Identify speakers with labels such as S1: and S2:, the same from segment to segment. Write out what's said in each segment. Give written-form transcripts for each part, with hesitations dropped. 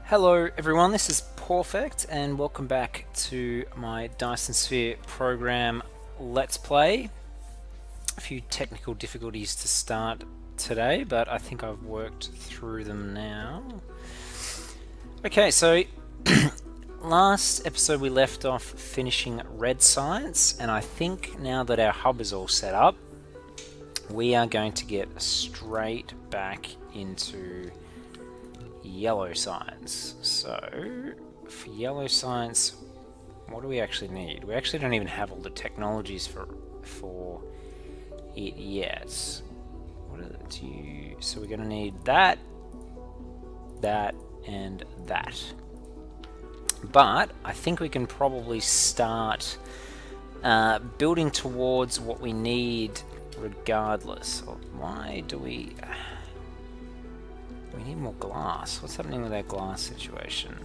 S1: Hello everyone, this is Perfect and welcome back to my Dyson Sphere Program Let's Play. A few technical difficulties to start today, but I think I've worked through them now. Okay, so last episode we left off finishing red science, and I think now that our hub is all set up, we are going to get straight back into yellow science. So for yellow science, what do we actually need? We actually don't even have all the technologies for it yet. So we're going to need that, and that. But I think we can probably start building towards what we need regardless. Why do we... We need more glass. What's happening with our glass situation?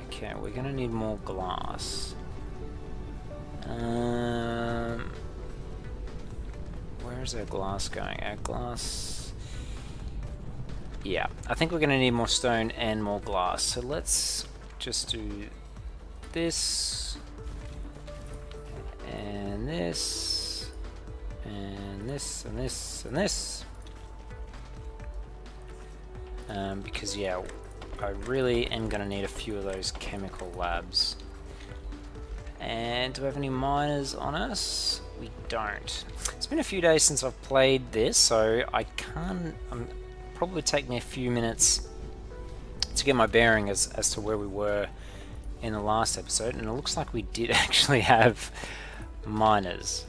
S1: Okay, we're gonna need more glass. Where's our glass going? Our glass... Yeah, I think we're gonna need more stone and more glass. So let's just do this, and this, and this, and this, and this. Because yeah, I really am going to need a few of those chemical labs. And do we have any miners on us? We don't. It's been a few days since I've played this, so I can't... probably take me a few minutes to get my bearing as to where we were in the last episode, and it looks like we did actually have miners.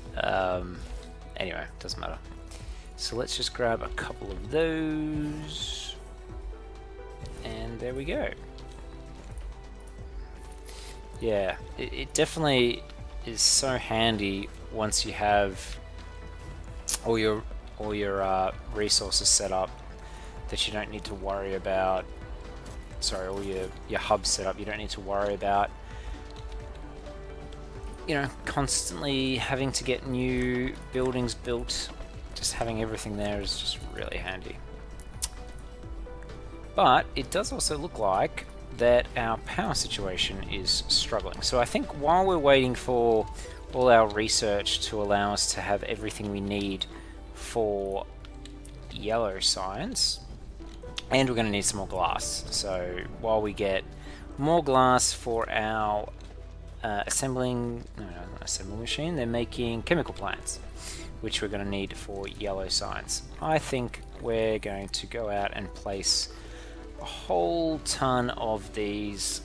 S1: Anyway, doesn't matter. So let's just grab a couple of those, and there we go. Yeah, it definitely is so handy once you have all your resources set up, that you don't need to worry about. Sorry, all your hubs set up. You don't need to worry about, you know, constantly having to get new buildings built. Just having everything there is just really handy. But it does also look like that our power situation is struggling. So I think while we're waiting for all our research to allow us to have everything we need for yellow science, and we're going to need some more glass. So while we get more glass for our assembling machine, they're making chemical plants, which we're going to need for yellow science. I think we're going to go out and place a whole ton of these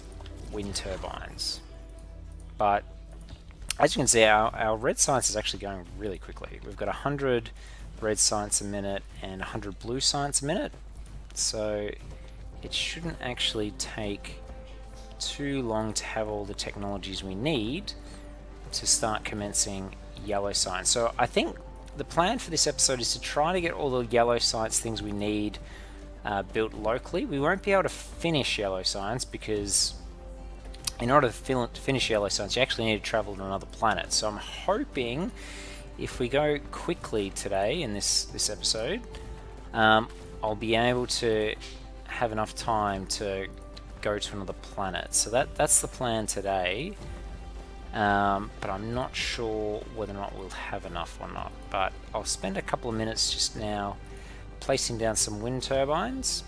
S1: wind turbines. But as you can see, our red science is actually going really quickly. We've got 100 red science a minute and 100 blue science a minute. So it shouldn't actually take too long to have all the technologies we need to start commencing yellow science. So I think the plan for this episode is to try to get all the yellow science things we need built locally. We won't be able to finish yellow science because in order to finish yellow science, you actually need to travel to another planet. So I'm hoping if we go quickly today in this episode, I'll be able to have enough time to go to another planet. So that's the plan today. But I'm not sure whether or not we'll have enough or not. But I'll spend a couple of minutes just now placing down some wind turbines.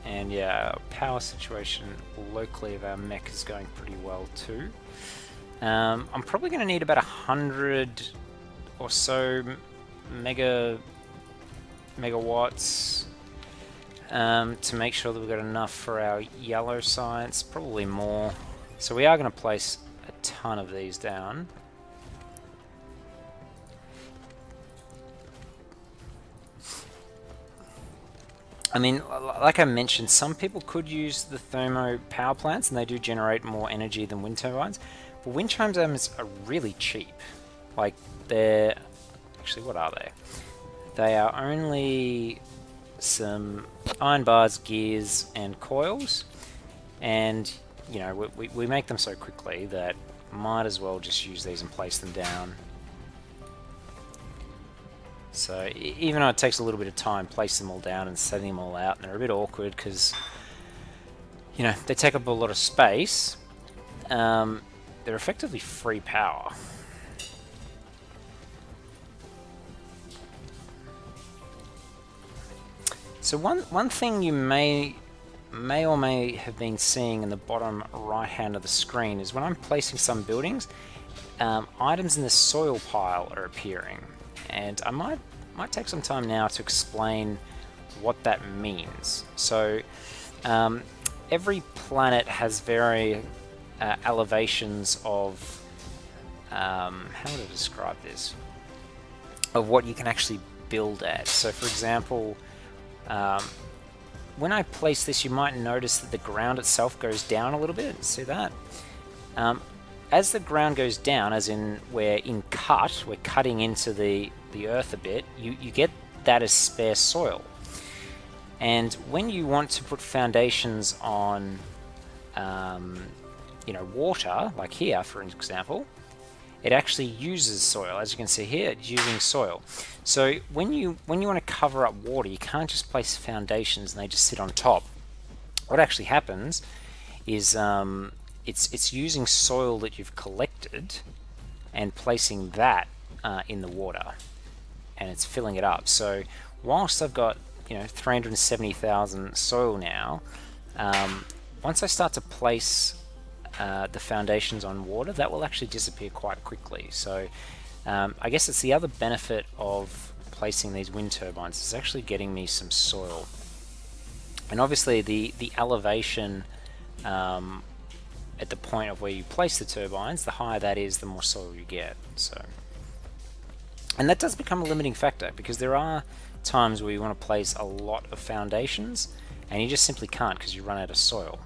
S1: And yeah, our power situation locally of our mech is going pretty well too. I'm probably going to need about 100 or so megawatts to make sure that we've got enough for our yellow science, probably more. So we are going to place a ton of these down. I mean, like I mentioned, some people could use the thermo power plants, and they do generate more energy than wind turbines. But wind turbines are really cheap. Like, they're... Actually, what are they? They are only some iron bars, gears, and coils. And, you know, we make them so quickly that might as well just use these and place them down. So even though it takes a little bit of time placing them all down and setting them all out, and they're a bit awkward because, you know, they take up a lot of space, they're effectively free power. So one thing you may or may have been seeing in the bottom right hand of the screen is when I'm placing some buildings, items in the soil pile are appearing, and I might take some time now to explain what that means. So every planet has very elevations of how would I describe this, of what you can actually build at. So for example, when I place this, you might notice that the ground itself goes down a little bit. See that? As the ground goes down, as in we're cutting into the earth a bit, you get that as spare soil. And when you want to put foundations on you know, water, like here for example, it actually uses soil. As you can see here, it's using soil. So when you want to cover up water, you can't just place foundations and they just sit on top. What actually happens is it's using soil that you've collected and placing that in the water, and it's filling it up. So whilst I've got, you know, 370,000 soil now, once I start to place the foundations on water, that will actually disappear quite quickly. So I guess it's the other benefit of placing these wind turbines is actually getting me some soil. And obviously the elevation at the point of where you place the turbines, the higher that is, the more soil you get. So, and that does become a limiting factor, because there are times where you want to place a lot of foundations and you just simply can't because you run out of soil.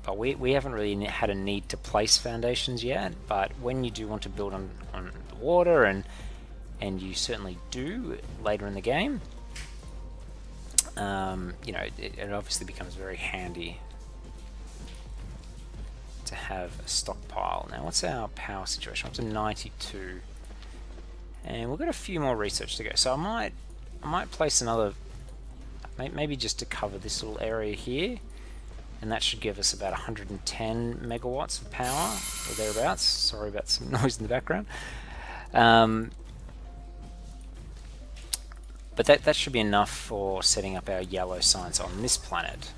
S1: But we haven't really had a need to place foundations yet, but when you do want to build on the water, and you certainly do later in the game, you know, it obviously becomes very handy to have a stockpile. Now, what's our power situation? Up to 92, and we've got a few more research to go. So I might place another, maybe just to cover this little area here, and that should give us about 110 megawatts of power or thereabouts. Sorry about some noise in the background. But that should be enough for setting up our yellow science on this planet.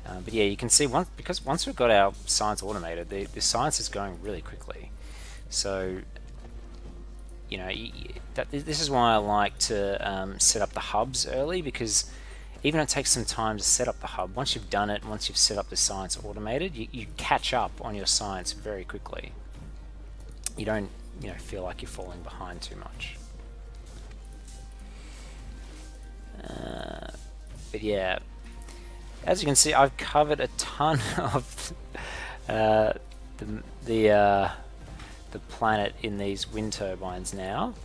S1: But yeah, you can see because once we've got our science automated, the science is going really quickly. So, you know, this is why I like to set up the hubs early, because even though it takes some time to set up the hub, once you've done it, once you've set up the science automated, you catch up on your science very quickly. You don't, you know, feel like you're falling behind too much. But yeah, as you can see, I've covered a ton of the planet in these wind turbines now.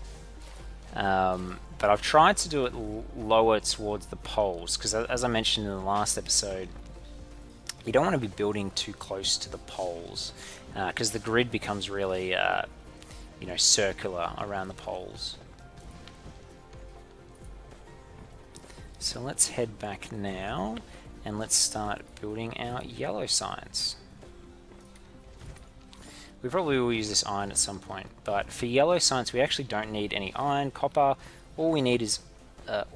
S1: But I've tried to do it lower towards the poles, because as I mentioned in the last episode, you don't want to be building too close to the poles, because the grid becomes really you know, circular around the poles. So let's head back now and let's start building our yellow science. We probably will use this iron at some point, but for yellow science we actually don't need any iron, copper. All we need is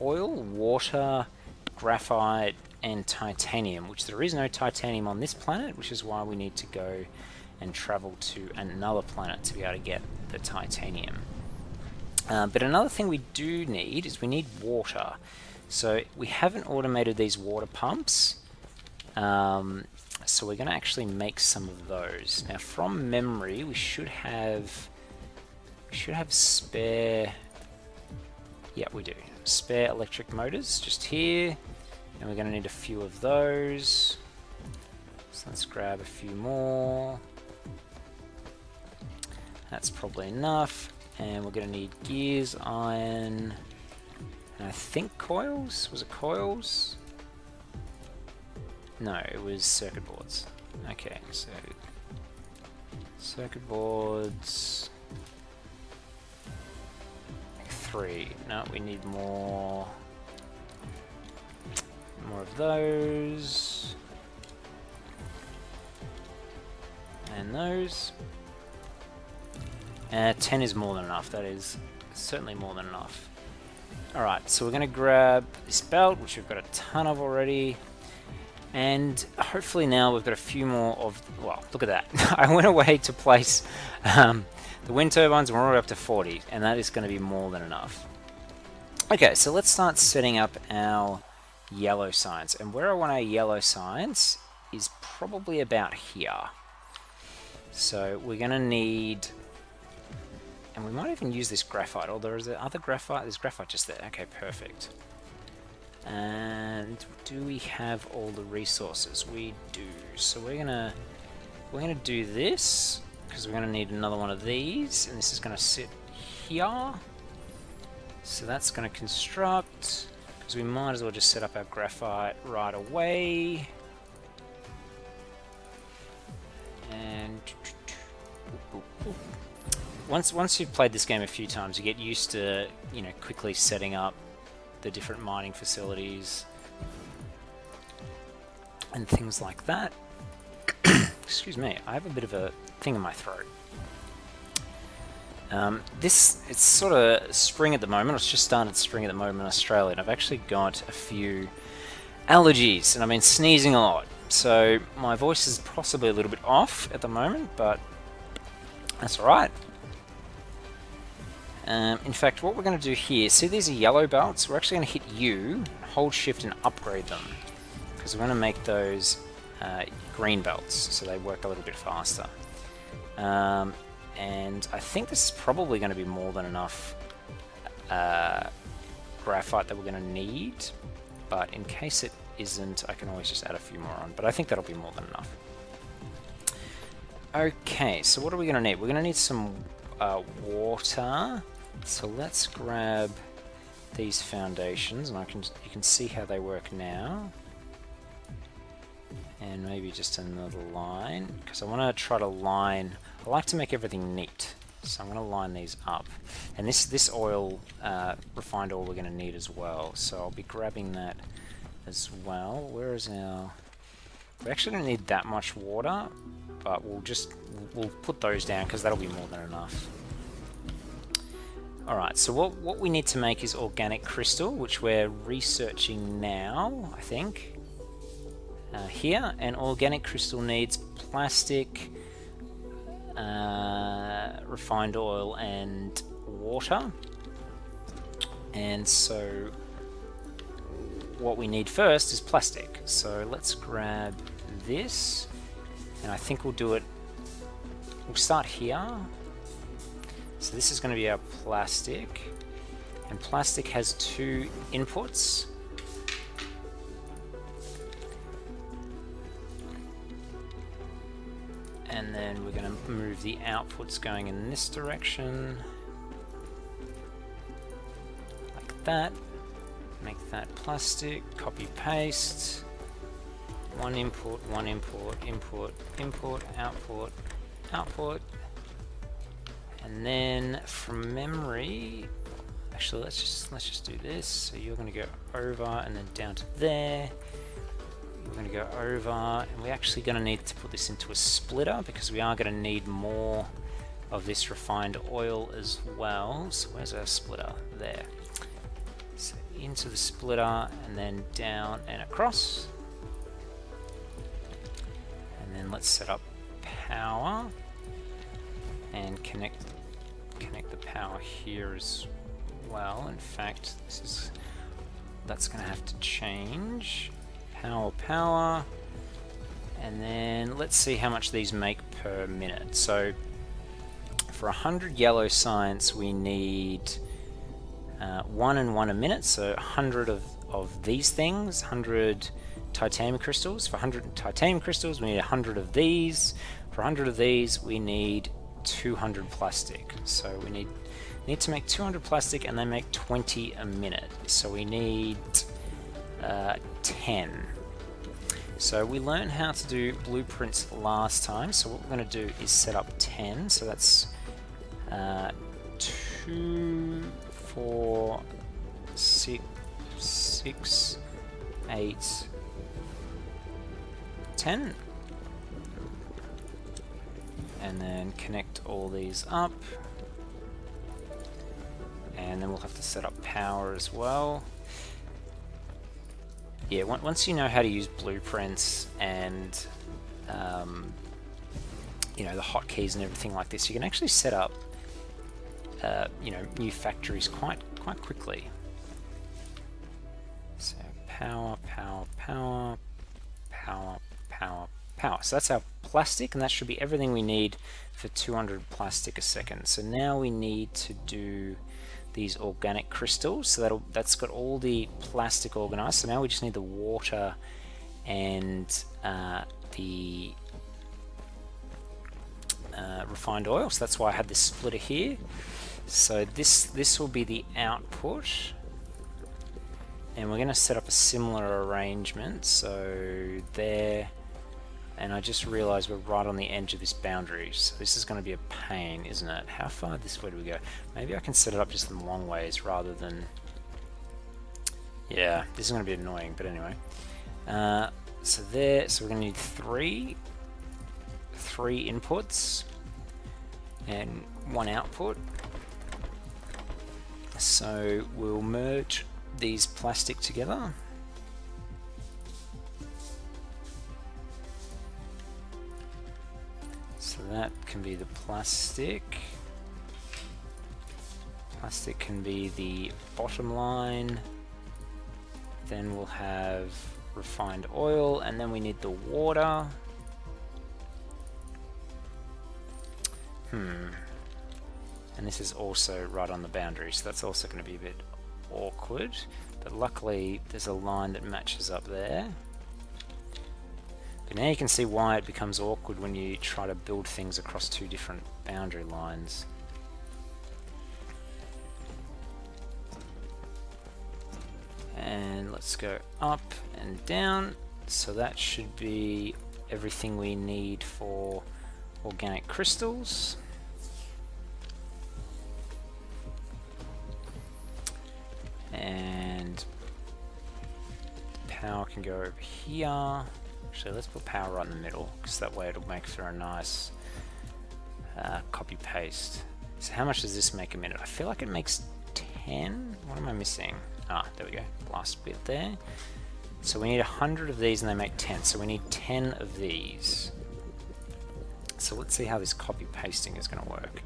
S1: oil, water, graphite, and titanium, which there is no titanium on this planet, which is why we need to go and travel to another planet to be able to get the titanium. But another thing we do need is we need water. So we haven't automated these water pumps, so we're going to actually make some of those. Now, from memory, we should have spare. Yeah, we do. Spare electric motors just here, and we're going to need a few of those. So let's grab a few more. That's probably enough, and we're going to need gears, iron, and I think coils. Was it coils? No, it was circuit boards. Okay, so circuit boards 3. No, we need more of those. And those. 10 is more than enough. That is certainly more than enough. Alright, so we're going to grab this belt, which we've got a ton of already. And hopefully now we've got a few more of... Well, look at that. I went away to place the wind turbines, and we're already up to 40. And that is going to be more than enough. Okay, so let's start setting up our yellow signs. And where I want our yellow signs is probably about here. So we're going to need... And we might even use this graphite, although is there other graphite? There's graphite just there. Okay, perfect. And do we have all the resources? We do. So we're gonna do this, because we're gonna need another one of these, and this is gonna sit here. So that's gonna construct, because we might as well just set up our graphite right away. And once you've played this game a few times, you get used to, you know, quickly setting up the different mining facilities and things like that. Excuse me, I have a bit of a thing in my throat. It's sort of spring at the moment. It's just started spring at the moment in Australia, and I've actually got a few allergies, and I've been sneezing a lot. So my voice is possibly a little bit off at the moment, but that's alright. In fact, what we're going to do here, see these are yellow belts? We're actually going to hit U, hold shift and upgrade them, because we're going to make those green belts, so they work a little bit faster. And I think this is probably going to be more than enough graphite that we're going to need, but in case it isn't, I can always just add a few more on, but I think that'll be more than enough. Okay, so what are we going to need? We're going to need some water. So let's grab these foundations, and you can see how they work now. And maybe just another line, because I want to try to line. I like to make everything neat, so I'm going to line these up. And this oil, refined oil, we're going to need as well. So I'll be grabbing that as well. Where is our? We actually don't need that much water, but we'll put those down because that'll be more than enough. Alright, so what we need to make is organic crystal, which we're researching now, I think. Here, and organic crystal needs plastic, refined oil, and water. And so what we need first is plastic. So let's grab this, and I think we'll do it. We'll start here. So this is going to be our plastic, and plastic has 2 inputs. And then we're going to move the outputs going in this direction, like that. Make that plastic, copy paste, 1 input, 1 input, input, input, output, output. And then from memory, actually let's just do this. So you're going to go over and then down to there. We're going to go over, and we're actually going to need to put this into a splitter because we are going to need more of this refined oil as well. So where's our splitter? There. So into the splitter and then down and across. And then let's set up power and connect the power here as well. In fact, that's going to have to change. Power, and then let's see how much these make per minute. So for 100 yellow science we need 1 and 1 a minute, so 100 of these things, 100 titanium crystals. For 100 titanium crystals we need 100 of these. For 100 of these we need 200 plastic. So we need to make 200 plastic, and they make 20 a minute. So we need 10. So we learned how to do blueprints last time, so what we're going to do is set up 10, so that's 2, 4, 6, 8, 10, and then connect all these up, and then we'll have to set up power as well. Yeah, once you know how to use blueprints and you know, the hotkeys and everything like this, you can actually set up you know, new factories quite quickly. So power, power, power, power, power, power. So that's our plastic, and that should be everything we need for 200 plastic a second. So now we need to do these organic crystals. So that's got all the plastic organized. So now we just need the water and the refined oil. So that's why I had this splitter here. So this will be the output, and we're going to set up a similar arrangement. So there, and I just realized we're right on the edge of this boundary, so this is going to be a pain, isn't it? How far this way do we go? Maybe I can set it up just in long ways rather than... Yeah, this is going to be annoying, but anyway. So there, so we're going to need three inputs and one output. So we'll merge these plastic together. So that can be the plastic. Plastic can be the bottom line. Then we'll have refined oil, and then we need the water. And this is also right on the boundary, so that's also going to be a bit awkward. But luckily, there's a line that matches up there. But now you can see why it becomes awkward when you try to build things across two different boundary lines. And let's go up and down. So that should be everything we need for organic crystals. And power can go over here. Actually, let's put power right in the middle, because that way it'll make for a nice copy paste. So how much does this make a minute? I feel like it makes 10. What am I missing? Ah, there we go. Last bit there. So we need 100 of these and they make 10. So we need 10 of these. So let's see how this copy pasting is going to work.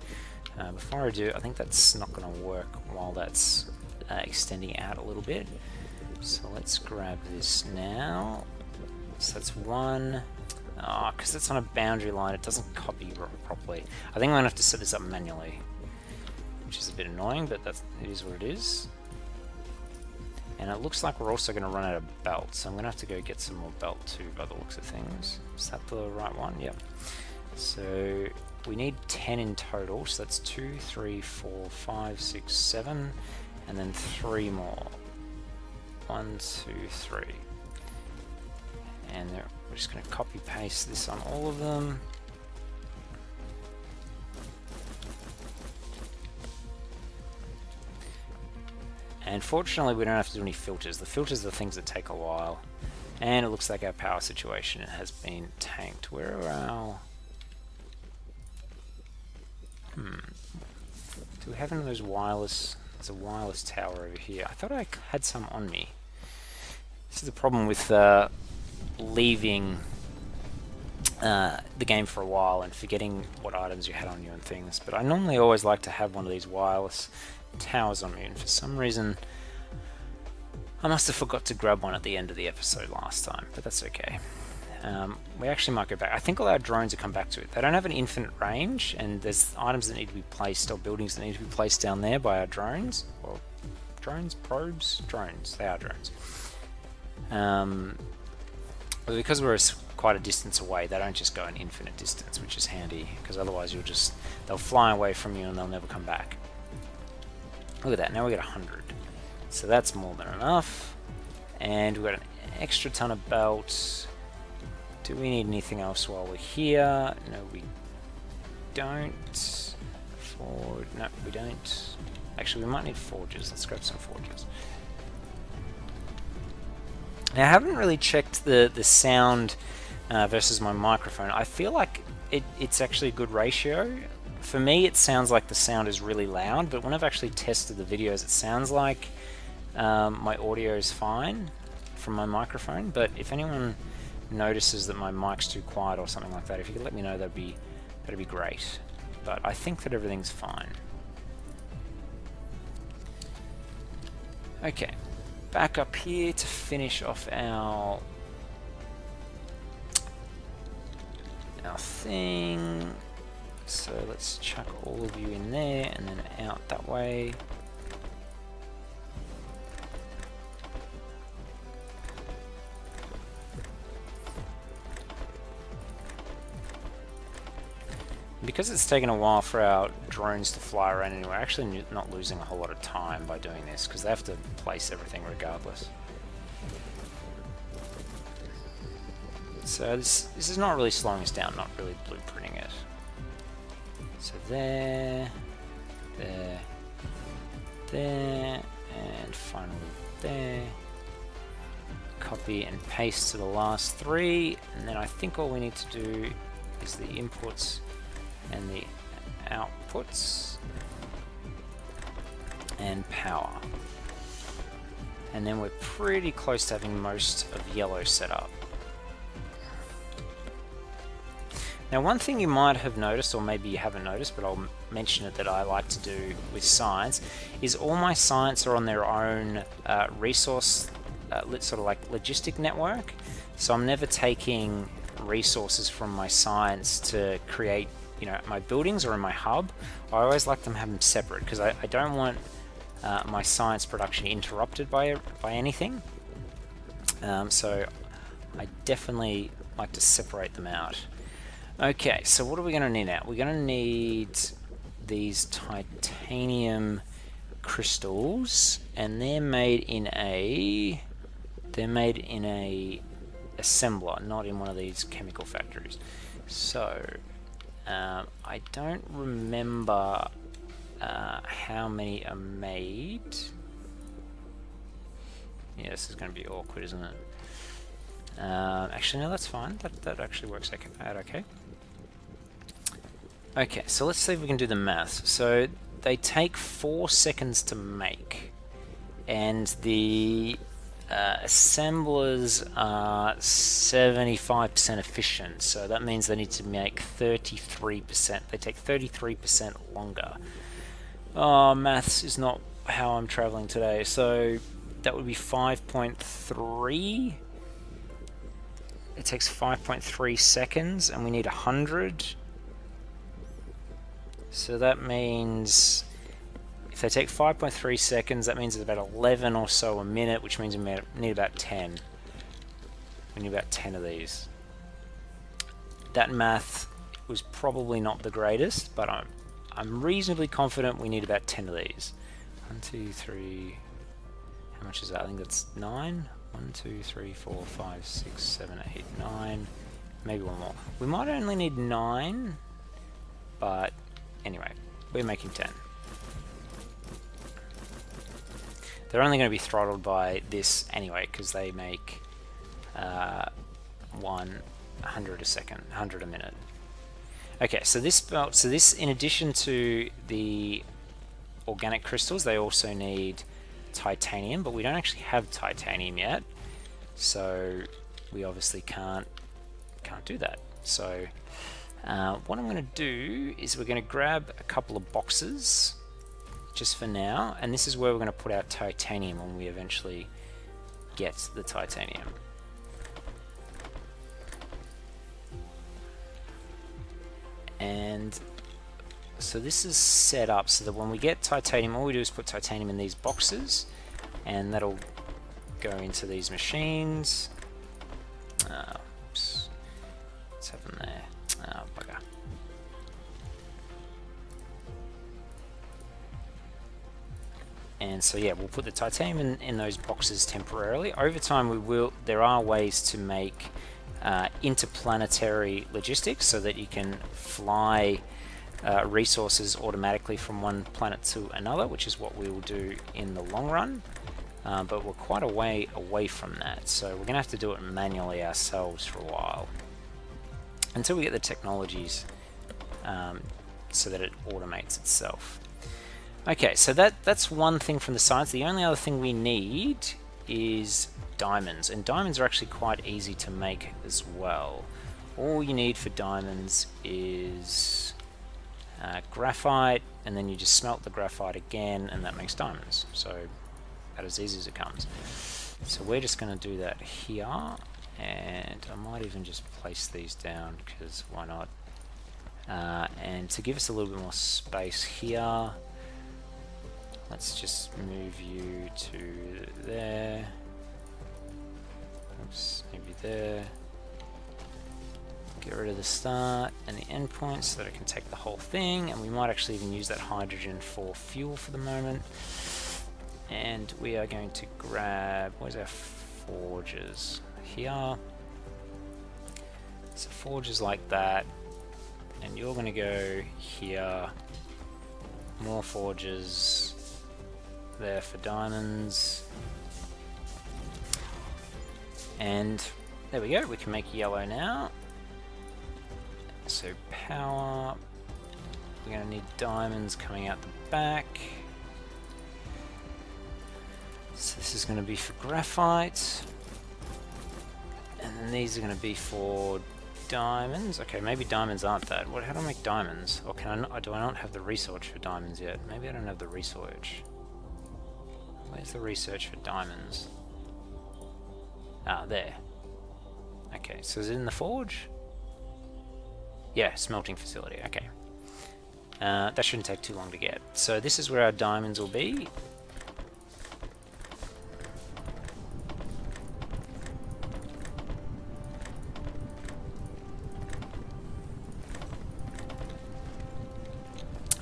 S1: Before I do, I think that's not going to work while that's extending out a little bit. So let's grab this now. So that's one. Because it's on a boundary line, it doesn't copy properly. I think I'm going to have to set this up manually, which is a bit annoying, but it is what it is. And it looks like we're also going to run out of belt, so I'm going to have to go get some more belt too, by the looks of things. Is that the right one? Yep. So we need 10 in total, so that's 2, 3, 4, 5, 6, 7, and then 3 more. 1, 2, 3. And we're just going to copy paste this on all of them. And fortunately we don't have to do any filters. The filters are the things that take a while. And it looks like our power situation has been tanked. Where are our... Do we have any of those wireless... There's a wireless tower over here. I thought I had some on me. This is the problem with leaving the game for a while and forgetting what items you had on you and things. But I normally always like to have one of these wireless towers on me, and for some reason I must have forgot to grab one at the end of the episode last time, but that's okay. We actually might go back. I think all our drones will come back to it. They don't have an infinite range, and there's items that need to be placed, or buildings that need to be placed down there by our drones. Or drones? Probes? Drones. They are drones. But because we're quite a distance away, they don't just go an infinite distance, which is handy, because otherwise they'll fly away from you and they'll never come back. Look at that, now we got 100. So that's more than enough. And we've got an extra ton of belt. Do we need anything else while we're here? No, we don't. No, we don't. Actually, we might need forges. Let's grab some forges. Now, I haven't really checked the sound versus my microphone. I feel like it's actually a good ratio. For me, it sounds like the sound is really loud, but when I've actually tested the videos, it sounds like my audio is fine from my microphone. But if anyone notices that my mic's too quiet or something like that, if you could let me know, that'd be great. But I think that everything's fine. Okay, back up here to finish off our thing. So let's chuck all of you in there and then out that way. Because it's taken a while for our drones to fly around anyway, we're actually not losing a whole lot of time by doing this, because they have to place everything regardless. So this is not really slowing us down, not really blueprinting it. So there, and finally there. Copy and paste to the last three, and then I think all we need to do is the inputs and the outputs and power. And then we're pretty close to having most of yellow set up. Now, one thing you might have noticed, or maybe you haven't noticed, but I'll mention it, that I like to do with science, is all my science are on their own resource, sort of like logistic network. So I'm never taking resources from my science to create, you know, my buildings or in my hub. I always like them to have them separate, because I don't want my science production interrupted by anything. So I definitely like to separate them out. Okay, so what are we going to need now? We're going to need these titanium crystals, and they're made in a assembler, not in one of these chemical factories. So I don't remember how many are made. Yeah, this is going to be awkward, isn't it? Actually, no, that's fine. That actually works out okay. Okay, so let's see if we can do the math. So they take 4 seconds to make, and the assemblers are 75% efficient, so that means they need to make 33%. They take 33% longer. Oh, maths is not how I'm traveling today. So that would be 5.3. It takes 5.3 seconds, and we need 100. So that means if they take 5.3 seconds, that means it's about 11 or so a minute, which means we need about 10. We need about 10 of these. That math was probably not the greatest, but I'm reasonably confident we need about 10 of these. 1, 2, 3. How much is that? I think that's 9. 1, 2, 3, 4, 5, 6, 7, 8, 9. Maybe one more. We might only need 9, but anyway, we're making 10. They're only going to be throttled by this anyway, because they make 100 a second, 100 a minute. Okay, so this, in addition to the organic crystals, they also need titanium, but we don't actually have titanium yet, so we obviously can't do that. So what I'm going to do is we're going to grab a couple of boxes just for now, and this is where we're going to put our titanium when we eventually get the titanium. And so this is set up so that when we get titanium, all we do is put titanium in these boxes, and that'll go into these machines. Oops. What's happened there? Oh, bugger. And so yeah, we'll put the titanium in those boxes temporarily. Over time, there are ways to make interplanetary logistics so that you can fly resources automatically from one planet to another, which is what we will do in the long run. But we're quite a way away from that, so we're going to have to do it manually ourselves for a while until we get the technologies so that it automates itself. Okay, so that's one thing from the science. The only other thing we need is diamonds, and diamonds are actually quite easy to make as well. All you need for diamonds is graphite, and then you just smelt the graphite again, and that makes diamonds. So about as easy as it comes. So we're just going to do that here, and I might even just place these down because why not? And to give us a little bit more space here, let's just move you to there. Oops, maybe there. Get rid of the start and the end point so that I can take the whole thing, and we might actually even use that hydrogen for fuel for the moment. And we are going to grab, where's our forges? Here. So forges like that, and you're going to go here. More forges there for diamonds. And there we go, we can make yellow now. So power, we're going to need diamonds coming out the back. So this is going to be for graphite, and then these are going to be for diamonds. Okay, maybe diamonds aren't that. How do I make diamonds? Or can I not, do I not have the research for diamonds yet? Maybe I don't have the research. Where's the research for diamonds? Ah, there. Okay, so is it in the forge? Yeah, smelting facility, okay. That shouldn't take too long to get. So this is where our diamonds will be.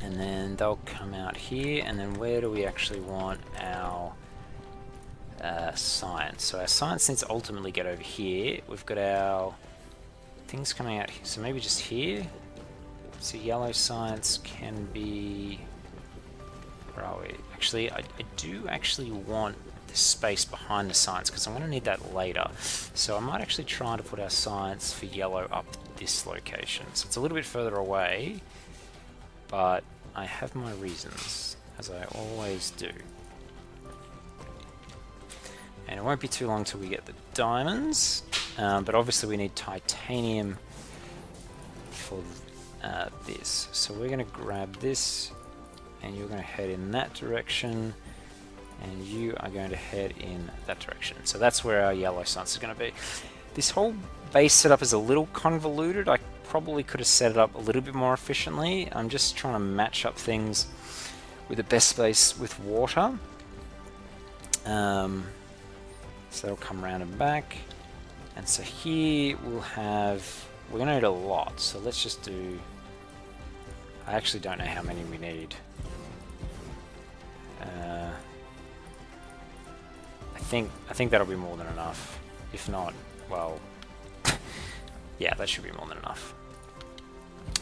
S1: And then they'll come out here, and then where do we actually want our science? So our science needs to ultimately get over here. We've got our things coming out here, so maybe just here. So yellow science can be, where are we? Actually, I do actually want the space behind the science because I'm going to need that later. So I might actually try to put our science for yellow up this location. So it's a little bit further away, but I have my reasons, as I always do. And it won't be too long till we get the diamonds, but obviously we need titanium for this. So we're going to grab this, and you're going to head in that direction, and you are going to head in that direction. So that's where our yellow science is going to be. This whole base setup is a little convoluted. I probably could have set it up a little bit more efficiently. I'm just trying to match up things with the best space with water. So that'll come around and back. And so here we'll have, we're going to need a lot. So let's just do, I actually don't know how many we need. I think that'll be more than enough. If not, well, yeah, that should be more than enough.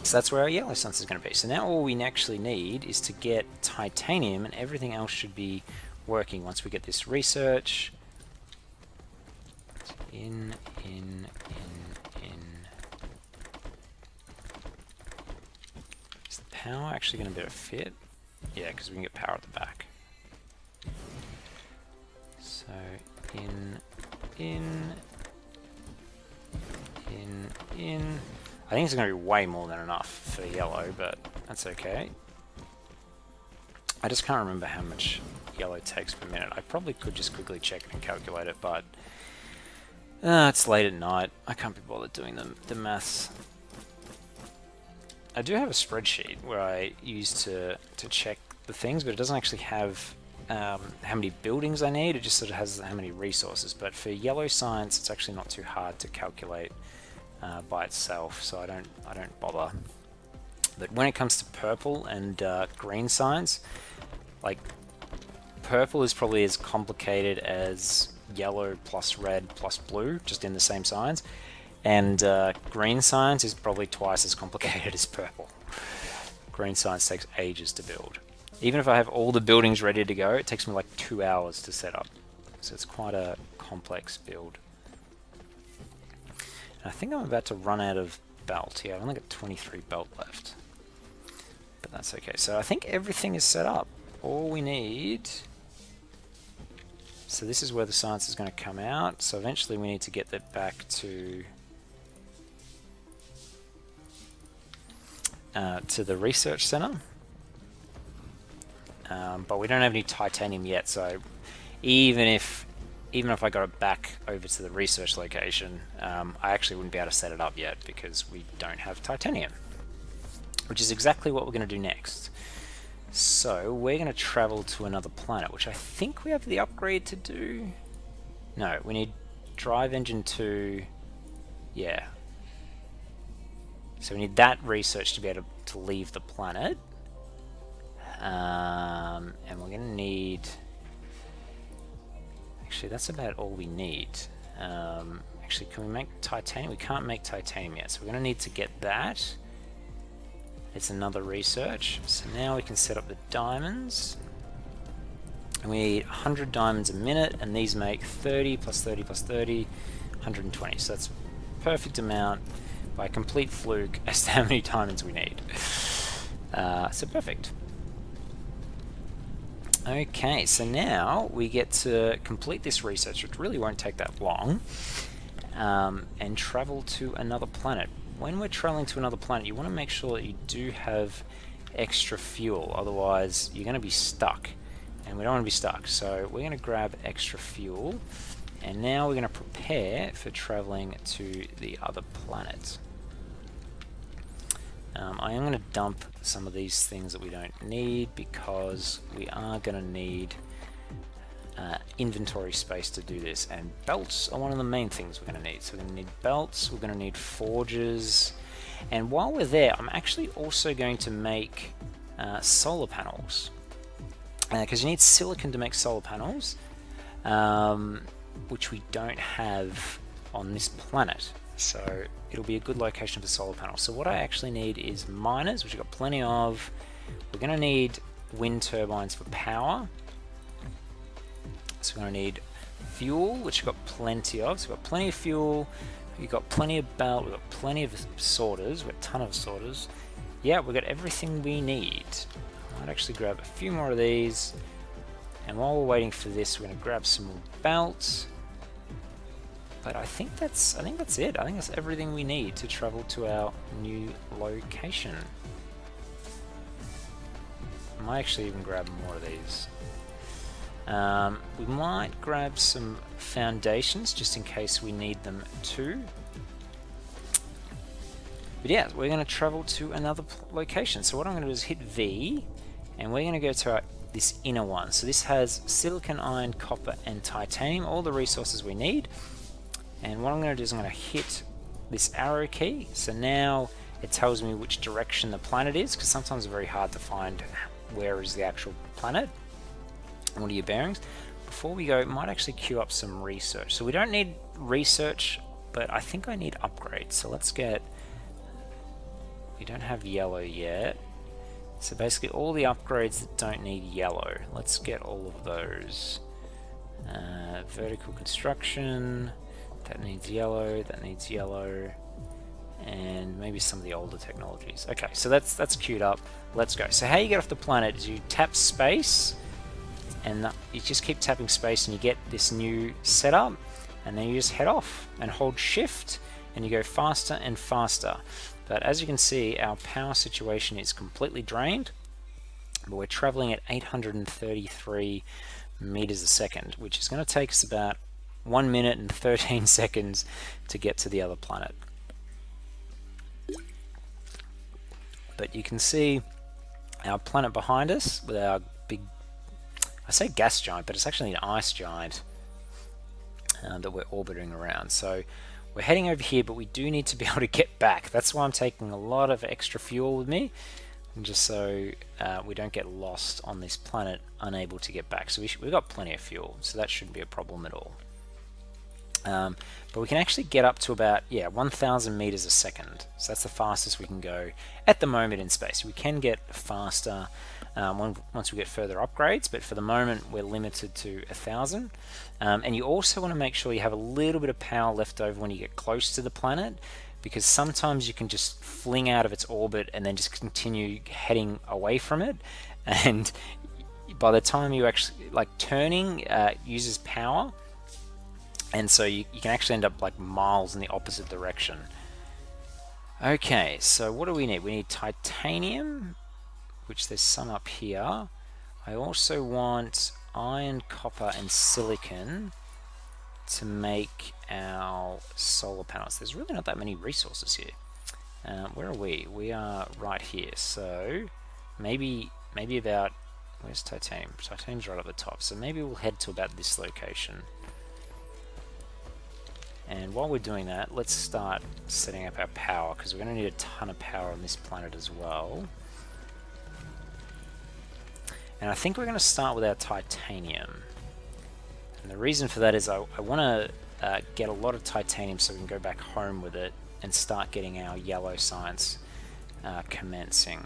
S1: So that's where our yellow science is going to be. So now all we actually need is to get titanium, and everything else should be working once we get this research. In. Is the power actually going to be able to fit? Yeah, because we can get power at the back. So in. I think it's going to be way more than enough for yellow, but that's okay. I just can't remember how much yellow takes per minute. I probably could just quickly check it and calculate it, but it's late at night. I can't be bothered doing the maths. I do have a spreadsheet where I use to check the things, but it doesn't actually have how many buildings I need. It just sort of has how many resources. But for yellow science, it's actually not too hard to calculate by itself, so I don't bother. But when it comes to purple and green science, like purple is probably as complicated as yellow plus red plus blue, just in the same science. And green science is probably twice as complicated as purple. Green science takes ages to build. Even if I have all the buildings ready to go, it takes me like 2 hours to set up. So it's quite a complex build. And I think I'm about to run out of belt. Yeah, I've only got 23 belt left. But that's okay. So I think everything is set up. All we need... So this is where the science is going to come out. So eventually we need to get that back to the research center. But we don't have any titanium yet, so even if I got it back over to the research location, I actually wouldn't be able to set it up yet because we don't have titanium, which is exactly what we're going to do next. So we're going to travel to another planet, which I think we have the upgrade to do. No, we need drive engine 2. Yeah. So we need that research to be able to leave the planet. And we're going to need... Actually, that's about all we need. Actually, can we make titanium? We can't make titanium yet, so we're going to need to get that. It's another research. So now we can set up the diamonds. And we need 100 diamonds a minute, and these make 30 plus 30 plus 30, 120. So that's perfect amount by complete fluke as to how many diamonds we need. So perfect. Okay, so now we get to complete this research, which really won't take that long, and travel to another planet. When we're traveling to another planet, you want to make sure that you do have extra fuel, otherwise you're going to be stuck, and we don't want to be stuck. So we're going to grab extra fuel, and now we're going to prepare for traveling to the other planet. I am going to dump some of these things that we don't need because we are going to need inventory space to do this, and belts are one of the main things we're going to need. So we're going to need belts, we're going to need forges, and while we're there I'm actually also going to make solar panels, because you need silicon to make solar panels, which we don't have on this planet. So it'll be a good location for solar panels. So what I actually need is miners, which I've got plenty of. We're going to need wind turbines for power. So we're going to need fuel, which we've got plenty of. So we've got plenty of fuel, we've got plenty of belt, we've got plenty of sorters, we've got a ton of sorters. Yeah, we've got everything we need. I might actually grab a few more of these. And while we're waiting for this, we're going to grab some more belts. But I think that's it. I think that's everything we need to travel to our new location. I might actually even grab more of these. We might grab some foundations just in case we need them too. But yeah, we're going to travel to another location. So what I'm going to do is hit V, and we're going to go to this inner one. So this has silicon, iron, copper, and titanium, all the resources we need. And what I'm going to do is I'm going to hit this arrow key. So now it tells me which direction the planet is, because sometimes it's very hard to find where is the actual planet and what are your bearings. Before we go, it might actually queue up some research. So we don't need research, but I think I need upgrades. So let's get... We don't have yellow yet. So basically all the upgrades that don't need yellow. Let's get all of those. Vertical construction... That needs yellow, that needs yellow, and maybe some of the older technologies. Okay, so that's queued up. Let's go. So how you get off the planet is you tap space, and you just keep tapping space, and you get this new setup, and then you just head off and hold shift, and you go faster and faster. But as you can see, our power situation is completely drained, but we're traveling at 833 meters a second, which is going to take us about 1 minute and 13 seconds to get to the other planet. But you can see our planet behind us with our big, I say gas giant, but it's actually an ice giant that we're orbiting around. So we're heading over here, but we do need to be able to get back. That's why I'm taking a lot of extra fuel with me, just so we don't get lost on this planet unable to get back. So we've got plenty of fuel, so that shouldn't be a problem at all. But we can actually get up to about 1,000 meters a second. So that's the fastest we can go at the moment in space. We can get faster once we get further upgrades, but for the moment we're limited to 1,000. And you also want to make sure you have a little bit of power left over when you get close to the planet, because sometimes you can just fling out of its orbit and then just continue heading away from it, and by the time you actually turning uses power, and so you can actually end up like miles in the opposite direction. Okay, so what do we need? We need titanium, which there's some up here. I also want iron, copper, and silicon to make our solar panels. There's really not that many resources here. Where are we? We are right here. So maybe about, where's titanium? Titanium's right up the top. So maybe we'll head to about this location. And while we're doing that, let's start setting up our power, because we're going to need a ton of power on this planet as well. And I think we're going to start with our titanium. And the reason for that is I want to get a lot of titanium so we can go back home with it and start getting our yellow science commencing.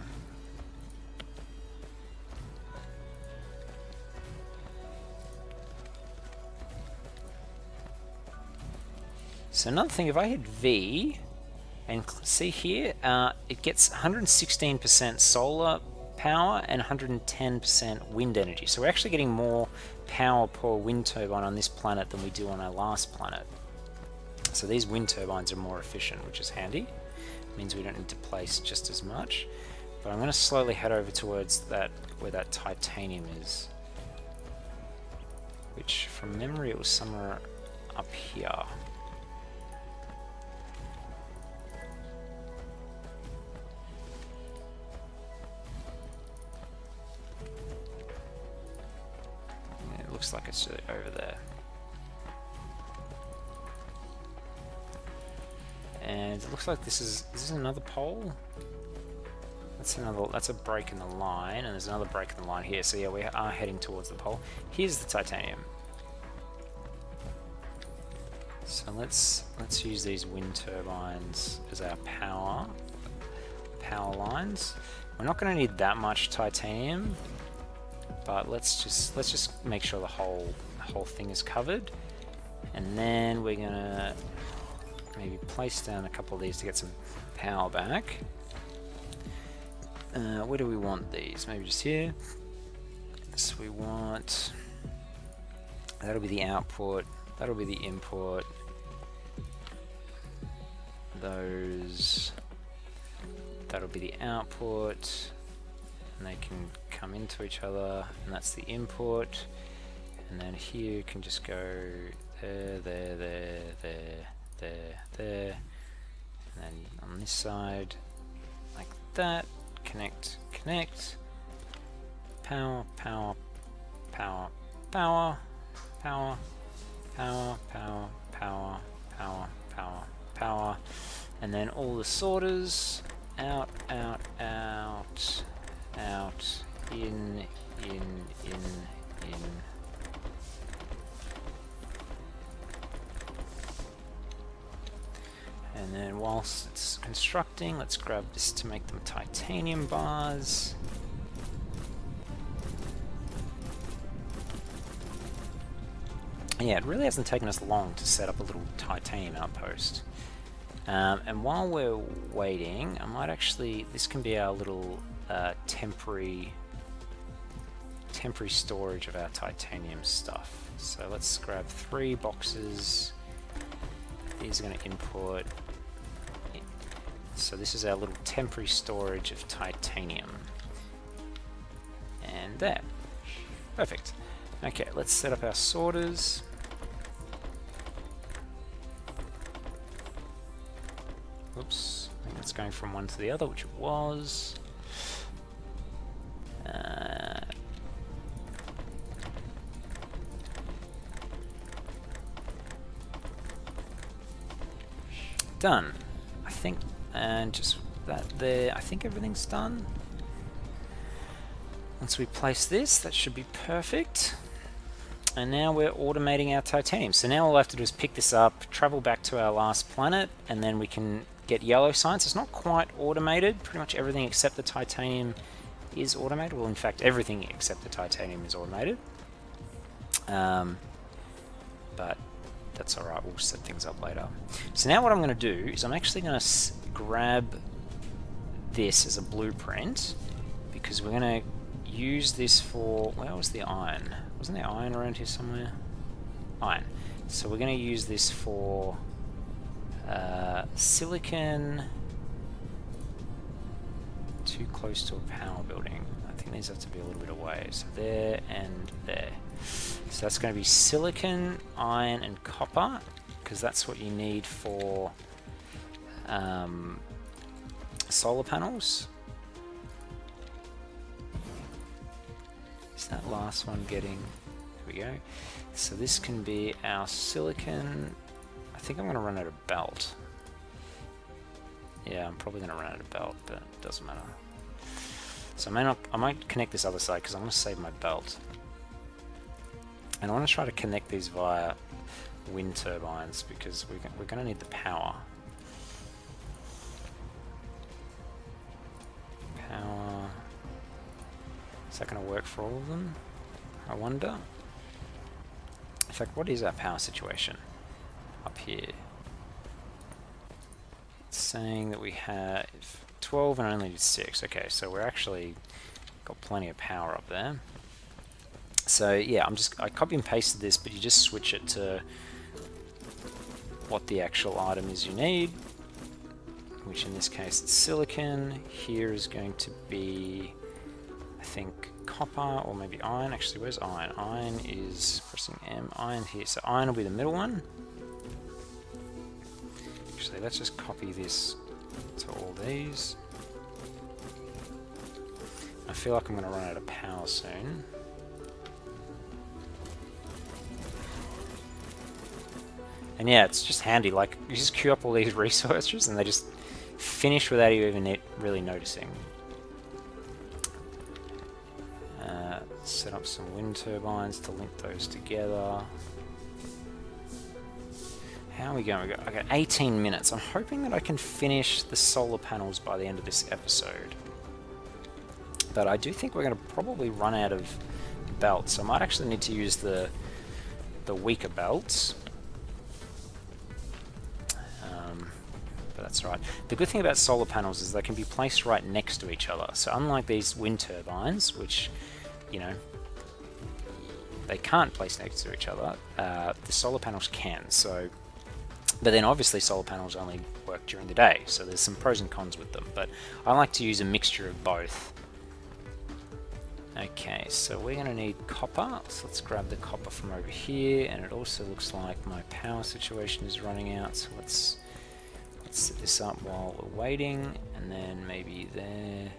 S1: So another thing, if I hit V and see here, it gets 116% solar power and 110% wind energy. So we're actually getting more power per wind turbine on this planet than we do on our last planet. So these wind turbines are more efficient, which is handy. It means we don't need to place just as much. But I'm going to slowly head over towards where that titanium is, which from memory it was somewhere up here. Looks like it's over there. And it looks like this is another pole. That's a break in the line, and there's another break in the line here. So yeah, we are heading towards the pole. Here's the titanium. So let's use these wind turbines as our power lines. We're not going to need that much titanium, but let's just make sure the whole thing is covered, and then we're gonna maybe place down a couple of these to get some power back. Where do we want these? Maybe just here. So we want, that'll be the output, that'll be the input, that'll be the output, and they can come into each other, and that's the input, and then here you can just go there, and then on this side like that, connect, power, power, power, power, power, power, power, power, power, power, power, and then all the sorters out, out, out, out, in. And then whilst it's constructing, let's grab this to make them titanium bars. Yeah, it really hasn't taken us long to set up a little titanium outpost. And while we're waiting, I might actually, this can be our little temporary storage of our titanium stuff. So let's grab 3 boxes. These are going to input. So this is our little temporary storage of titanium. And there. Perfect. Okay, let's set up our sorters. Oops, I think it's going from one to the other, which it was. Done. I think, and just that there, I think everything's done. Once we place this, that should be perfect. And now we're automating our titanium. So now all I have to do is pick this up, travel back to our last planet, and then we can get yellow science. It's not quite automated. Pretty much everything except the titanium is automated. Well, in fact, everything except the titanium is automated. But that's all right. We'll set things up later. So now what I'm going to do is I'm actually going to grab this as a blueprint, because we're going to use this for... Where was the iron? Wasn't there iron around here somewhere? Iron. So we're going to use this for silicon. Too close to a power building. I think these have to be a little bit away. So there and there. So that's going to be silicon, iron, and copper, because that's what you need for solar panels. Is that last one getting... There we go. So this can be our silicon. I think I'm going to run out of belt. Yeah, I'm probably going to run out of belt, but it doesn't matter. So I might connect this other side because I'm going to save my belt. And I want to try to connect these via wind turbines because we're going to need the power. Power. Is that going to work for all of them? I wonder. In fact, what is our power situation up here? It's saying that we have 12 and only 6. Okay, so we're actually got plenty of power up there. So yeah, I copy and pasted this, but you just switch it to what the actual item is you need, which in this case it's silicon. Here is going to be, I think, copper or maybe iron. Actually, where's iron? Iron is pressing M. Iron here. So iron will be the middle one. Actually, let's just copy this to all these. I feel like I'm going to run out of power soon. And yeah, it's just handy. Like, you just queue up all these resources and they just finish without you even really noticing. Set up some wind turbines to link those together. How are we going? I got 18 minutes. I'm hoping that I can finish the solar panels by the end of this episode. But I do think we're going to probably run out of belts. So I might actually need to use the weaker belts. But that's right. The good thing about solar panels is they can be placed right next to each other. So unlike these wind turbines, which, you know, they can't place next to each other, the solar panels can. So, but then obviously solar panels only work during the day, so there's some pros and cons with them. But I like to use a mixture of both. Okay, so we're going to need copper. So let's grab the copper from over here, and it also looks like my power situation is running out. So let's set this up while we're waiting, and then maybe there.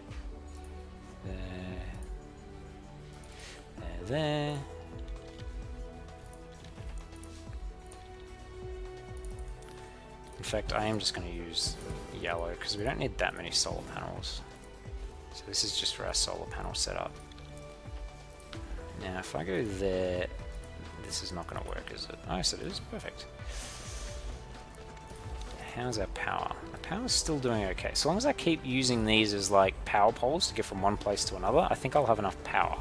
S1: In fact, I am just going to use yellow because we don't need that many solar panels. So this is just for our solar panel setup. Now if I go there, this is not going to work, is it? Oh, yes it is. Perfect. How's our power? The power's still doing okay. So long as I keep using these as like power poles to get from one place to another, I think I'll have enough power.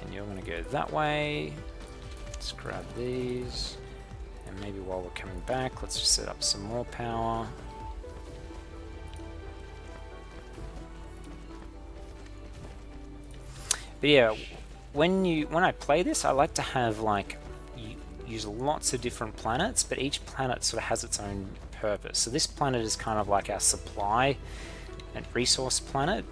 S1: And you're going to go that way. Let's grab these. And maybe while we're coming back, let's just set up some more power. But yeah, when I play this, I like to have like use lots of different planets, but each planet sort of has its own purpose. So this planet is kind of like our supply and resource planet,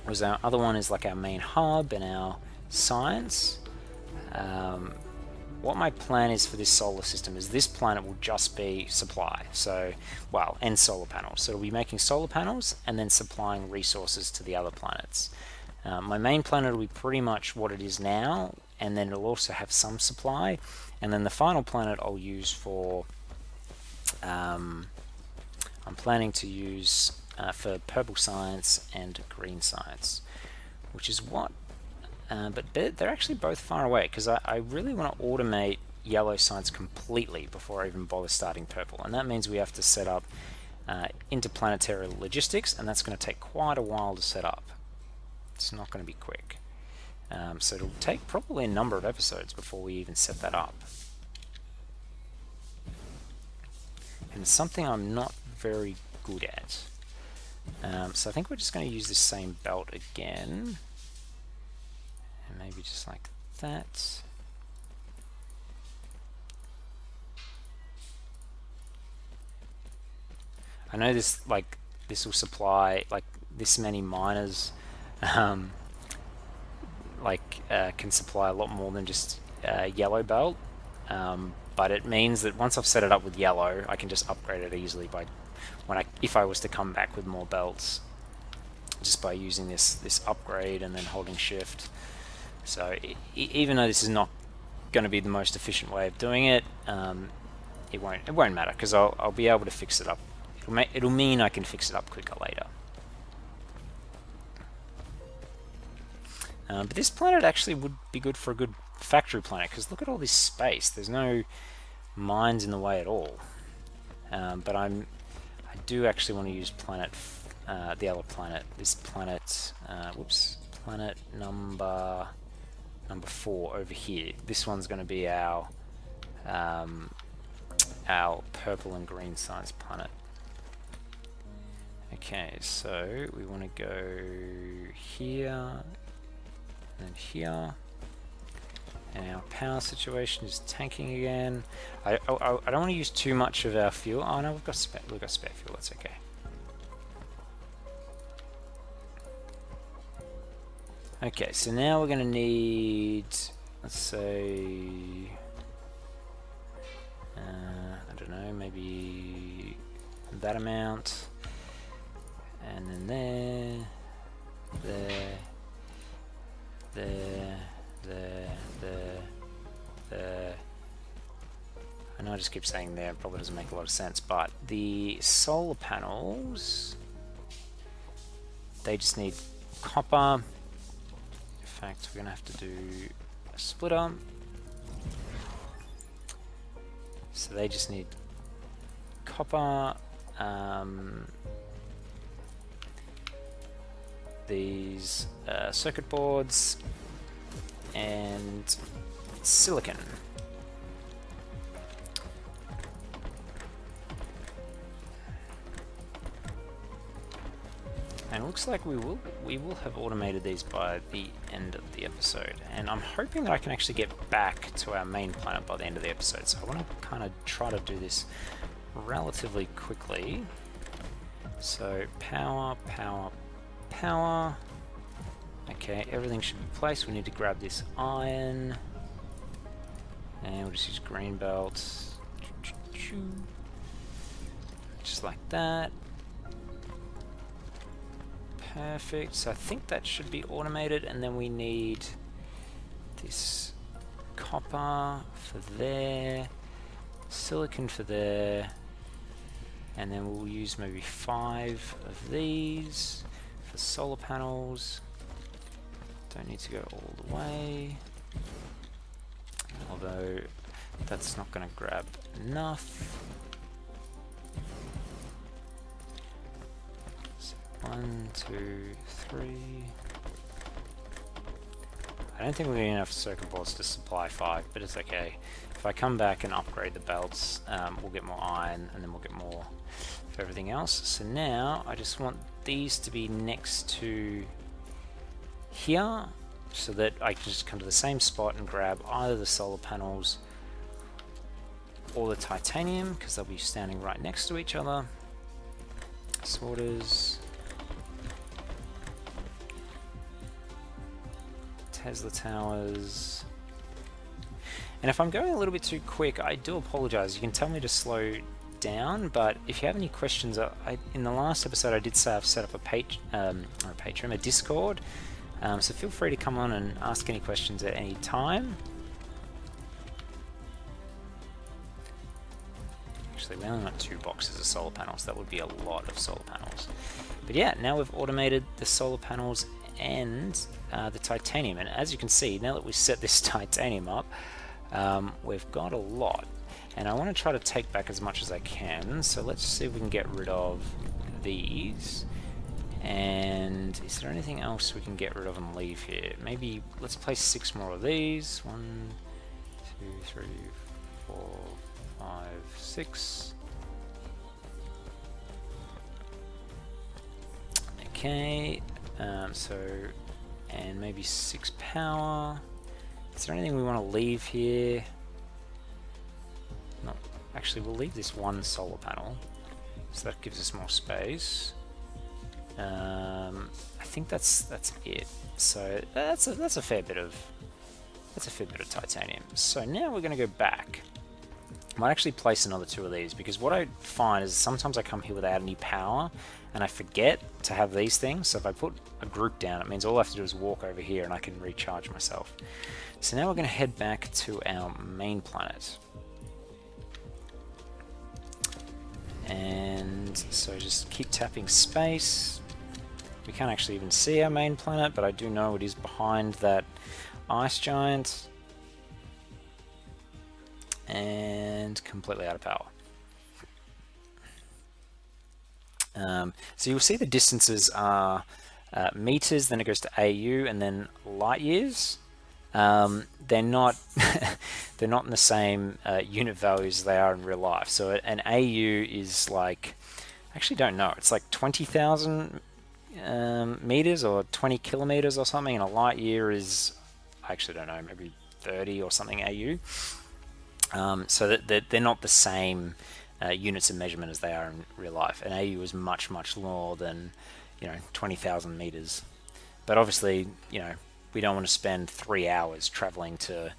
S1: whereas our other one is like our main hub and our science. What my plan is for this solar system is this planet will just be supply, so, well, and solar panels. So it'll be making solar panels and then supplying resources to the other planets. My main planet will be pretty much what it is now, and then it'll also have some supply, and then the final planet I'll use for, I'm planning to use for purple science and green science, which is what, but they're actually both far away, because I really want to automate yellow science completely before I even bother starting purple, and that means we have to set up interplanetary logistics, and that's going to take quite a while to set up. It's not going to be quick. So it'll take probably a number of episodes before we even set that up. And it's something I'm not very good at. So I think we're just going to use this same belt again. And maybe just like that. I know this will supply like this many miners can supply a lot more than just yellow belt, but it means that once I've set it up with yellow, I can just upgrade it easily by if I was to come back with more belts, just by using this upgrade and then holding shift. So even though this is not going to be the most efficient way of doing it, it won't matter, because I'll be able to fix it up. It'll mean I can fix it up quicker later. But this planet actually would be good for a good factory planet, because look at all this space. There's no mines in the way at all. But I do actually want to use the other planet. This planet, planet number 4 over here. This one's going to be our purple and green science planet. Okay, so we want to go here and here, and our power situation is tanking again. I don't want to use too much of our fuel. Oh no, we've got spare fuel. That's okay. Okay, so now we're going to need, let's say, I don't know, maybe that amount, and then there. I know I just keep saying there, probably doesn't make a lot of sense, but the solar panels, they just need copper. In fact, we're going to have to do a splitter. So they just need copper. These circuit boards and silicon. And it looks like we will have automated these by the end of the episode, and I'm hoping that I can actually get back to our main planet by the end of the episode. So I want to kind of try to do this relatively quickly. So power. Okay, everything should be placed. We need to grab this iron, and we'll just use green belts, just like that. Perfect. So I think that should be automated, and then we need this copper for there, silicon for there, and then we'll use maybe 5 of these for solar panels. Don't need to go all the way, although that's not going to grab enough. So 1, 2, 3. I don't think we're getting enough circuit boards to supply 5, but it's okay. If I come back and upgrade the belts, we'll get more iron, and then we'll get more for everything else. So now I just want these to be next to here, so that I can just come to the same spot and grab either the solar panels or the titanium, because they'll be standing right next to each other. Sorters, Tesla towers. And if I'm going a little bit too quick, I do apologize. You can tell me to slow down, but if you have any questions, in the last episode I did say I've set up a Discord, so feel free to come on and ask any questions at any time. Actually, we only want 2 boxes of solar panels. That would be a lot of solar panels. But yeah, now we've automated the solar panels and the titanium. And as you can see, now that we set this titanium up, we've got a lot. And I want to try to take back as much as I can. So let's see if we can get rid of these. And is there anything else we can get rid of and leave here? Maybe let's place 6 more of these. 1, 2, 3, 4, 5, 6. Okay, and maybe 6 power. Is there anything we want to leave here? No, actually we'll leave this 1 solar panel, so that gives us more space. I think that's it. So that's a fair bit of titanium. So now we're going to go back. I might actually place another 2 of these, because what I find is sometimes I come here without any power and I forget to have these things. So if I put a group down, it means all I have to do is walk over here and I can recharge myself. So now we're going to head back to our main planet. And so just keep tapping space. We can't actually even see our main planet, but I do know it is behind that ice giant. And completely out of power. So you'll see the distances are meters, then it goes to AU, and then light years. They're not they're not in the same unit values as they are in real life. So an AU is like, I actually don't know, it's like 20,000 meters or 20 kilometers or something, and a light year is, I actually don't know, maybe 30 or something AU. So that they're not the same units of measurement as they are in real life. An AU is much more than 20,000 meters. But obviously, we don't want to spend 3 hours traveling to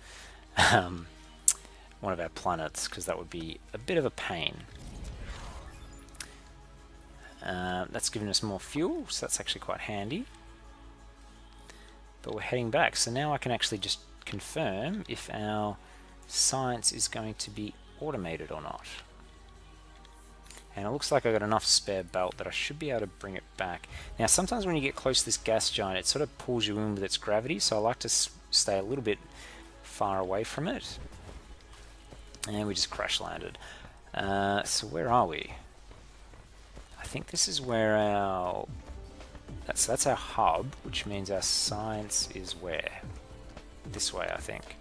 S1: one of our planets, because that would be a bit of a pain. That's giving us more fuel, so that's actually quite handy. But we're heading back, so now I can actually just confirm if our science is going to be automated or not. And it looks like I've got enough spare belt that I should be able to bring it back. Now sometimes when you get close to this gas giant, it sort of pulls you in with its gravity, so I like to stay a little bit far away from it. And we just crash landed. So where are we? I think this is where our... That's our hub, which means our science is where? This way, I think.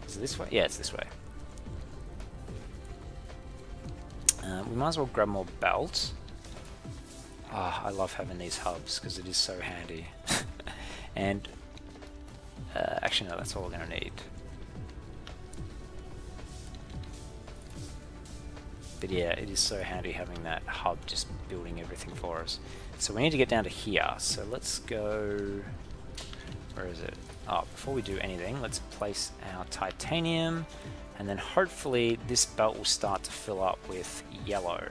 S1: Is it this way? Yeah, it's this way. We might as well grab more belt. I love having these hubs because it is so handy. And actually no, that's all we're going to need. But yeah, it is so handy having that hub just building everything for us. So we need to get down to here. So let's go... Where is it? Oh, before we do anything, let's place our titanium, and then hopefully this belt will start to fill up with yellow.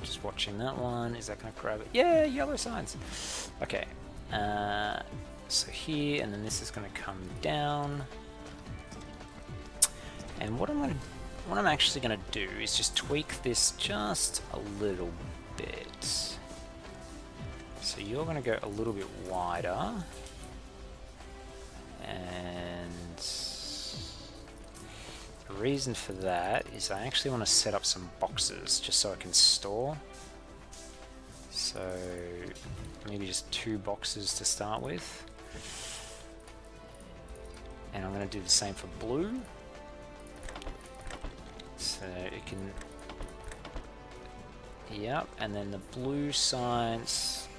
S1: Just watching that one. Is that going to grab it? Yeah, yellow signs. Okay. So here, and then this is going to come down. And what I'm actually going to do is just tweak this just a little bit. So you're going to go a little bit wider. And the reason for that is I actually want to set up some boxes just so I can store. So maybe just 2 boxes to start with. And I'm going to do the same for blue. So it can... Yep, and then the blue science...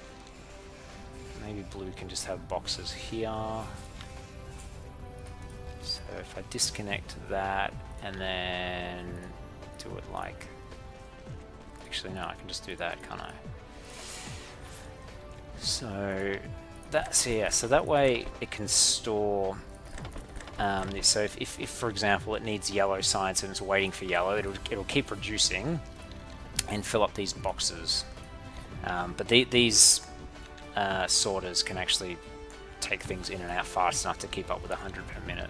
S1: Maybe blue can just have boxes here. So if I disconnect that and then do it like... Actually no, I can just do that, can't I? So that's, yeah, so that way it can store... so if for example it needs yellow science and it's waiting for yellow, it'll keep reducing and fill up these boxes. But these sorters can actually take things in and out fast enough to keep up with 100 per minute.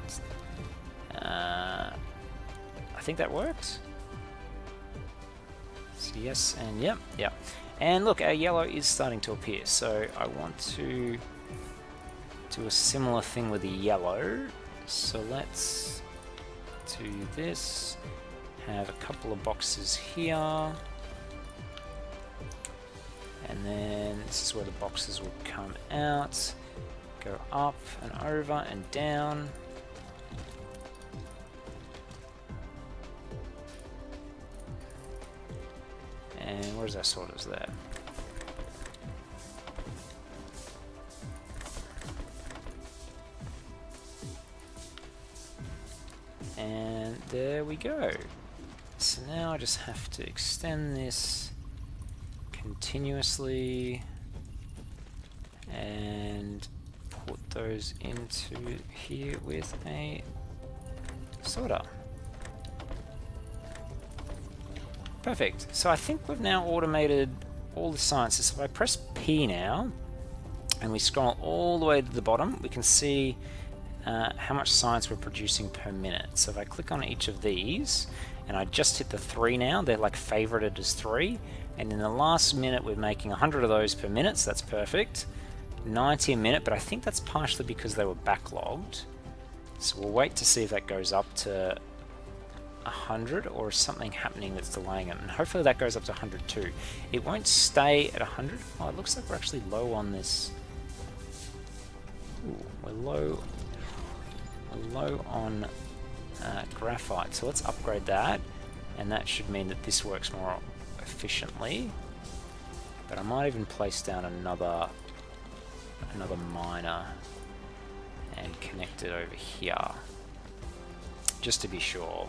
S1: I think that works. So yes, and yep. And look, our yellow is starting to appear, so I want to do a similar thing with the yellow. So let's do this. Have a couple of boxes here. And then this is where the boxes will come out. Go up and over and down. And where's our sorters there? And there we go. So now I just have to extend this continuously and put those into here with a sorter. Perfect. So I think we've now automated all the sciences. So if I press P now and we scroll all the way to the bottom, we can see how much science we're producing per minute. So if I click on each of these and I just hit the 3 now, they're like favorited as 3, and in the last minute we're making 100 of those per minute, so that's perfect. 90 a minute, but I think that's partially because they were backlogged. So we'll wait to see if that goes up to 100 or is something happening that's delaying it, and hopefully that goes up to 100 too. It won't stay at 100. Oh, it looks like we're actually low on this. Ooh, we're low on graphite, so let's upgrade that, and that should mean that this works more efficiently. But I might even place down another miner and connect it over here just to be sure,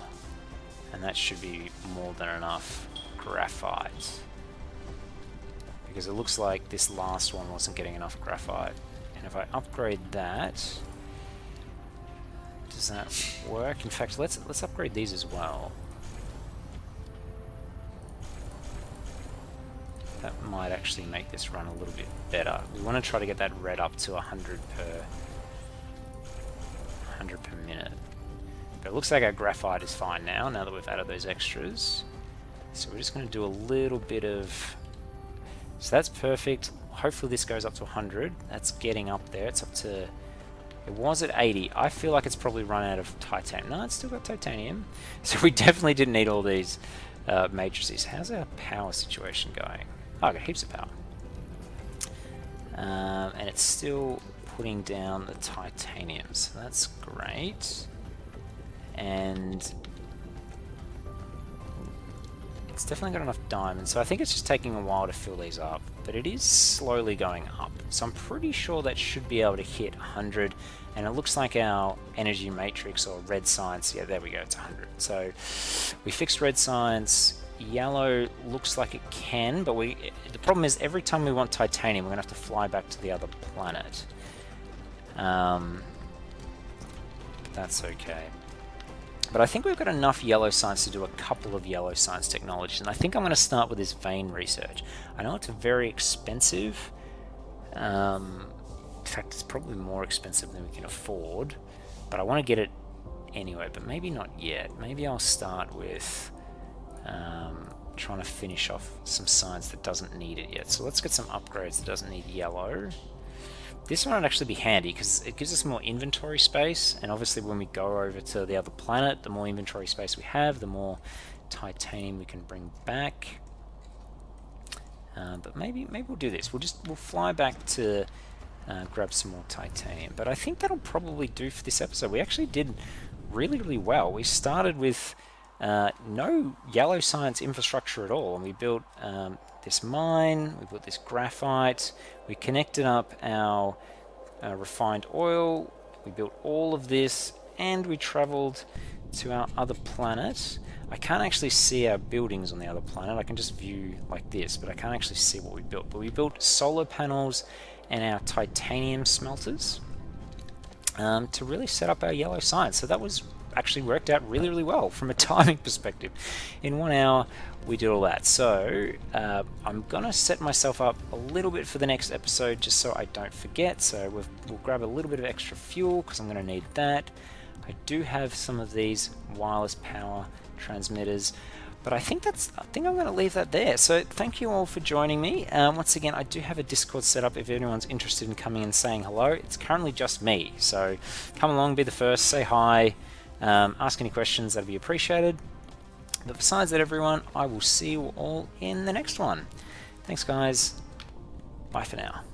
S1: and that should be more than enough graphite, because it looks like this last one wasn't getting enough graphite. And if I upgrade that, does that work? In fact, let's upgrade these as well. That might actually make this run a little bit better. We want to try to get that red up to 100 per minute. But it looks like our graphite is fine now that we've added those extras. So we're just going to do a little bit of... So that's perfect. Hopefully this goes up to 100. That's getting up there. It's up to... It was at 80. I feel like it's probably run out of titanium. No, it's still got titanium. So we definitely didn't need all these matrices. How's our power situation going? Oh, I got heaps of power. And it's still putting down the titanium, so that's great. And it's definitely got enough diamonds, so I think it's just taking a while to fill these up, but it is slowly going up. So I'm pretty sure that should be able to hit 100, and it looks like our energy matrix or red science, yeah, there we go, it's 100. So we fixed red science. Yellow looks like it can, but the problem is every time we want titanium, we're going to have to fly back to the other planet. That's okay. But I think we've got enough yellow science to do a couple of yellow science technologies, and I think I'm going to start with this vein research. I know it's very expensive. In fact, it's probably more expensive than we can afford, but I want to get it anyway, but maybe not yet. Maybe I'll start with trying to finish off some science that doesn't need it yet. So let's get some upgrades that doesn't need yellow. This one would actually be handy because it gives us more inventory space, and obviously when we go over to the other planet, the more inventory space we have, the more titanium we can bring back. But maybe we'll do this. We'll fly back to grab some more titanium. But I think that'll probably do for this episode. We actually did really well. We started with no yellow science infrastructure at all, and we built this mine, we built this graphite, we connected up our refined oil, we built all of this, and we traveled to our other planet. I can't actually see our buildings on the other planet. I can just view like this, but I can't actually see what we built. But we built solar panels and our titanium smelters to really set up our yellow science. So that was actually worked out really, really well from a timing perspective. In 1 hour, we did all that. So I'm gonna set myself up a little bit for the next episode just so I don't forget. So we'll grab a little bit of extra fuel because I'm gonna need that. I do have some of these wireless power transmitters, but I think I'm going to leave that there. So thank you all for joining me. Once again, I do have a Discord set up if anyone's interested in coming and saying hello. It's currently just me, so come along, be the first, say hi, ask any questions, that'd be appreciated. But besides that, everyone, I will see you all in the next one. Thanks, guys. Bye for now.